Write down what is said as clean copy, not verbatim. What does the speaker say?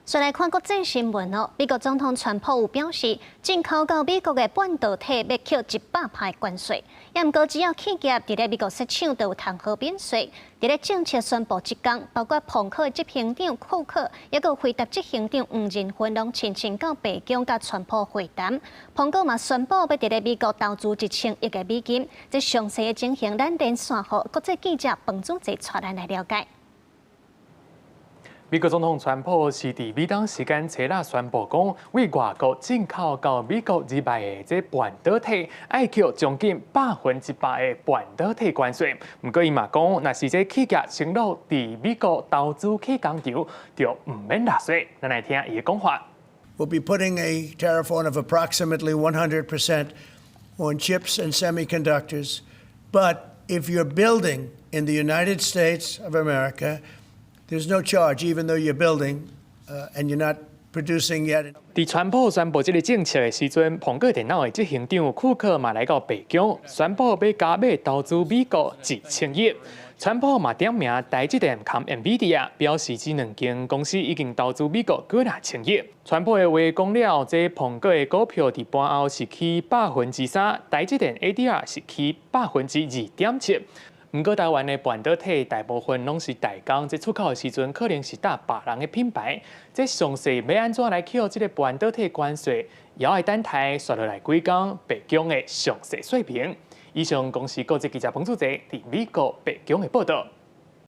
再来看国际新闻哦，美国总统川普有表示，进口到美国的半导体要扣100%关税，也毋过只要企业伫咧美国设厂就有通好免税。伫咧政策宣布即天，包括彭克的执行长库克，也个回答执行长黄仁勋拢亲亲到白宫甲川普会谈。彭克嘛宣布要伫咧美国投资1000亿个美金，这详细的情形，咱连线互国际记者彭主席带咱来了解。美国总统川普是伫美当时间初六宣布讲，为外国进口到美国以外的这半导体，爱扣将近100%的半导体关税。不过伊嘛讲，若是这企业承诺伫美国投资起工厂，就唔免纳税。咱来听伊的讲法。We'll be putting a tariff on of approximately 100% on chips and semiconductors. But if you're building in the United States of America, there's no charge, even though you're building and you're not producing yet. 伫川普宣布这个政策的时阵，彭克电脑的执行长库克嘛来到白宫，宣布要加码投资美国1000亿。川普嘛点名台积电和 NVIDIA， 表示这两间公司已经投资美国过1000亿。川普的话讲了，这彭克的股票伫盘后是起3%，台积电 ADR 是起2.7%。不过，台湾的半导体大部分拢是代工，这出口的时阵可能是搭别人的品牌。这详细要安怎来扣这个半导体关税，也要等待刷落来几天白宫的详细说明。以上公司国际记者彭主席伫美国白宫的报道。